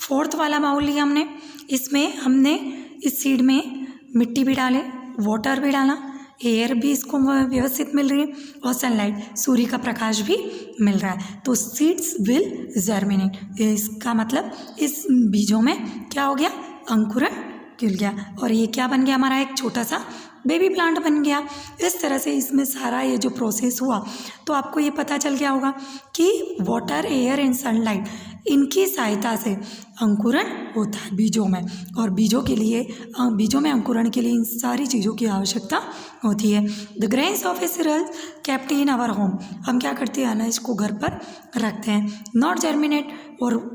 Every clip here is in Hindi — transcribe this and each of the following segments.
फोर्थ वाला बाउल लिया हमने, इसमें हमने इस सीड में मिट्टी भी डाले, वाटर भी डाला, एयर भी इसको व्यवस्थित मिल रही है और सनलाइट सूर्य का प्रकाश भी मिल रहा है, तो सीड्स विल जर्मिनेट। इसका मतलब इस बीजों में क्या हो गया, अंकुरण खिल गया और ये क्या बन गया, हमारा एक छोटा सा बेबी प्लांट बन गया। इस तरह से इसमें सारा ये जो प्रोसेस हुआ तो आपको ये पता चल गया होगा कि वाटर, एयर एंड सनलाइट इनकी सहायता से अंकुरण होता है बीजों में, और बीजों के लिए बीजों में अंकुरण के लिए इन सारी चीज़ों की आवश्यकता होती है। The grains of a cereal kept in our home, हम क्या करते हैं, अनाज को घर पर रखते हैं, नॉट जर्मिनेट, और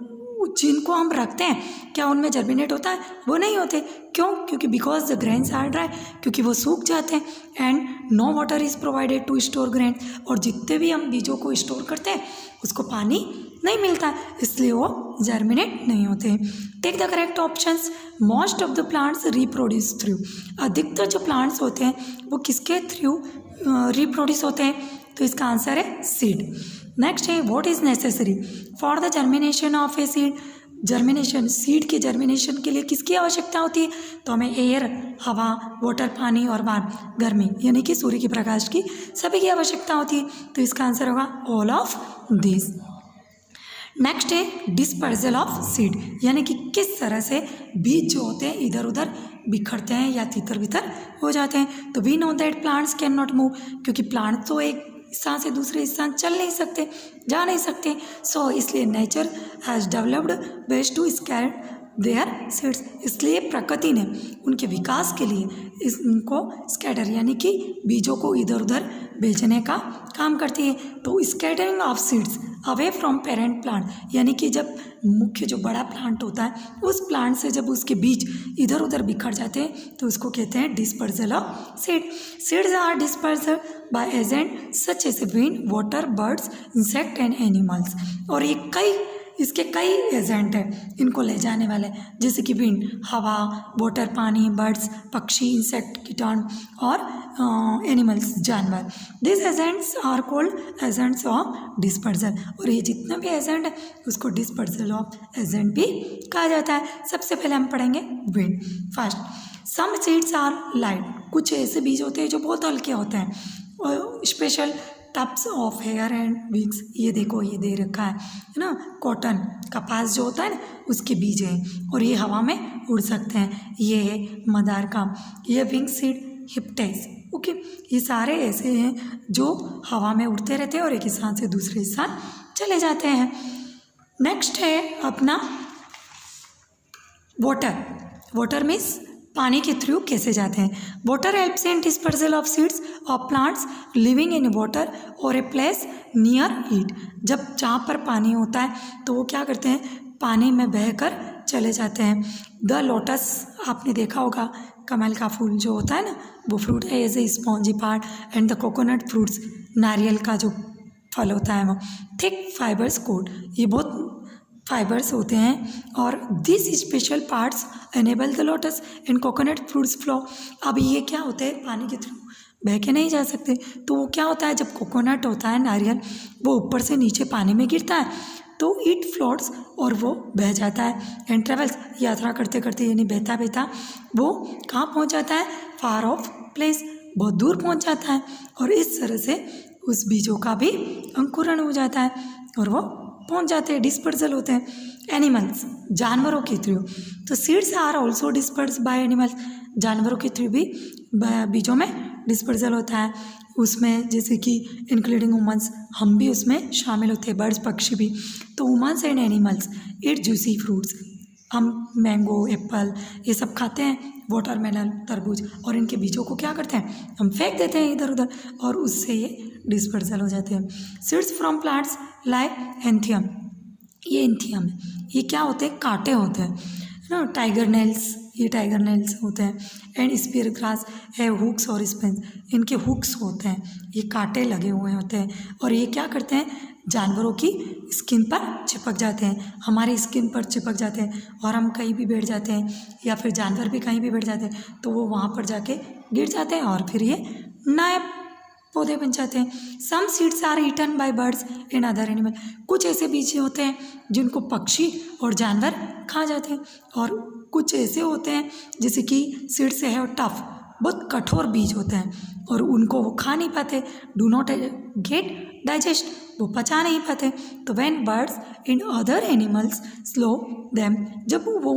जिनको हम रखते हैं क्या उनमें जर्मिनेट होता है, वो नहीं होते। क्यों? क्योंकि because the grains are dry, क्योंकि वो सूख जाते हैं, and no water is provided to store grains, और जितने भी हम बीजों को स्टोर करते हैं उसको पानी नहीं मिलता, इसलिए वो जर्मिनेट नहीं होते। Take the correct options. Most of the plants reproduce through, अधिकतर जो प्लांट्स होते हैं वो किसके थ्रू रिप्रोड्यूस होते हैं, तो इसका आंसर है सीड। नेक्स्ट है what is necessary for the germination of a seed, germination, seed के जर्मिनेशन के लिए किसकी आवश्यकता होती है, तो हमें एयर, हवा, वाटर, पानी और गर्मी यानी कि सूर्य के प्रकाश की सभी की आवश्यकता होती है, तो इसका आंसर होगा ऑल ऑफ दिस। नेक्स्ट है डिस्पर्जल ऑफ सीड, यानी कि किस तरह से बीज जो होते हैं इधर उधर बिखरते हैं या तितर बितर हो जाते हैं। तो we know that plants can not move, क्योंकि प्लांट तो एक स्थान से दूसरे स्थान चल नहीं सकते, जा नहीं सकते, सो इसलिए nature has developed ways to scatter their seeds, इसलिए प्रकृति ने उनके विकास के लिए इनको स्कैटर यानी कि बीजों को इधर उधर भेजने का काम करती है। तो scattering of seeds away from parent plant, यानी कि जब मुख्य जो बड़ा प्लांट होता है उस प्लांट से जब उसके बीज इधर उधर बिखर जाते हैं तो उसको कहते हैं dispersal of seed. Seeds are dispersal by agent such as wind, water, birds, insect and animals, और ये इसके कई एजेंट हैं इनको ले जाने वाले, जैसे कि विंड, हवा, वाटर, पानी, बर्ड्स, पक्षी, इंसेक्ट, कीटाणु और एनिमल्स, जानवर। This agents are called agents of dispersal, और ये जितने भी एजेंट है उसको डिस्पर्जल ऑफ एजेंट भी कहा जाता है। सबसे पहले हम पढ़ेंगे wind. First, some seeds are light, कुछ ऐसे बीज होते हैं जो बहुत हल्के होते हैं, और special tufts of hair and wings, ये देखो ये दे रखा है ना, कॉटन, कपास जो होता है ना उसके बीज हैं, और ये हवा में उड़ सकते हैं। ये है मदार का, ये विंग सीड, हिप्टेस, ओके, ये सारे ऐसे हैं जो हवा में उड़ते रहते हैं और एक स्थान से दूसरे स्थान चले जाते हैं। नेक्स्ट है अपना वाटर। वाटर मीन्स पानी के थ्रू कैसे जाते हैं। Water helps in dispersal of seeds of plants living in water और ए प्लेस नियर इट, जब जहाँ पर पानी होता है तो वो क्या करते हैं, पानी में बहकर चले जाते हैं। द लोटस, आपने देखा होगा कमल का फूल जो होता है ना, वो फ्रूट है as a spongy part, and the coconut fruits, नारियल का जो फल होता है वो थिक फाइबर्स कोट, ये बहुत फाइबर्स होते हैं, और this special parts enable the lotus and coconut fruits flow. अब ये क्या होते हैं, पानी के थ्रू बह के नहीं जा सकते, तो वो क्या होता है, जब कोकोनट होता है, नारियल, वो ऊपर से नीचे पानी में गिरता है तो इट फ्लोट्स और वो बह जाता है, एंड ट्रेवल्स, यात्रा करते करते यानी बहता बहता वो कहाँ पहुँच जाता है, फार ऑफ प्लेस, बहुत दूर पहुँच जाता है, और इस तरह से उस बीजों का भी अंकुरण हो जाता है और वो पहुंच जाते हैं, डिस्पर्सल होते हैं। एनिमल्स, जानवरों के थ्रू, तो seeds are also disperse by animals, जानवरों के थ्रू भी बीजों में डिस्पर्सल होता है, उसमें जैसे कि इंक्लूडिंग ह्यूमन्स, हम भी उसमें शामिल होते हैं, बर्ड्स, पक्षी भी। तो humans and animals eat juicy fruits, हम मैंगो, एप्पल ये सब खाते हैं, वाटरमेलन, तरबूज, और इनके बीजों को क्या करते हैं, हम फेंक देते हैं इधर उधर, और उससे ये डिस्पर्सल हो जाते हैं। सीड्स फ्रॉम प्लांट्स लाइक एंथियम, ये एंथियम है, ये क्या होते हैं, कांटे होते हैं ना, टाइगर नेल्स, ये टाइगर नेल्स होते हैं, एंड स्पीयर ग्रास है, हुक्स और स्पिन्स, इनके हुक्स होते हैं, ये कांटे लगे हुए होते हैं, और ये क्या करते हैं, जानवरों की स्किन पर चिपक जाते हैं, हमारी स्किन पर चिपक जाते हैं, और हम कहीं भी बैठ जाते हैं या फिर जानवर भी कहीं भी बैठ जाते हैं तो वो वहाँ पर जाके गिर जाते हैं और फिर ये नए पौधे बन जाते हैं। Some seeds are eaten by birds and other animal, कुछ ऐसे बीज होते हैं जिनको पक्षी और जानवर खा जाते हैं। और कुछ ऐसे होते हैं जैसे कि सीड्स है टफ, बहुत कठोर बीज होते हैं और उनको वो खा नहीं पाते, डू नॉट गेट डाइजेस्ट, वो पचा नहीं पाते। तो when birds in other animals slow them, जब वो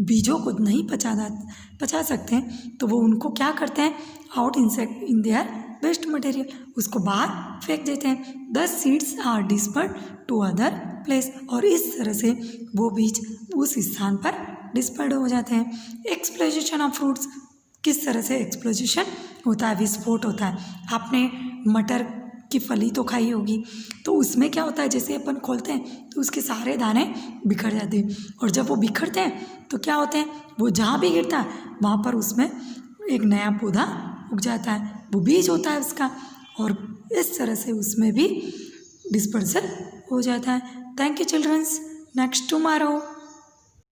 बीजों को नहीं पचा सकते हैं तो वो उनको क्या करते हैं, out insect in their waste material, उसको बाहर फेंक देते हैं। The seeds are dispersed to other place, और इस तरह से वो बीज उस स्थान पर डिस्पर्ड हो जाते हैं। एक्सप्लोजेशन ऑफ फ्रूट्स, किस तरह से एक्सप्लोजेशन होता है, विस्फोट होता है। आपने मटर की फली तो खाई होगी, तो उसमें क्या होता है, जैसे अपन खोलते हैं तो उसके सारे दाने बिखर जाते हैं, और जब वो बिखरते हैं तो क्या होते हैं, वो जहाँ भी गिरता है वहाँ पर उसमें एक नया पौधा उग जाता है, वो बीज होता है उसका, और इस तरह से उसमें भी डिस्पर्सल हो जाता है। Thank you childrens, next tomorrow.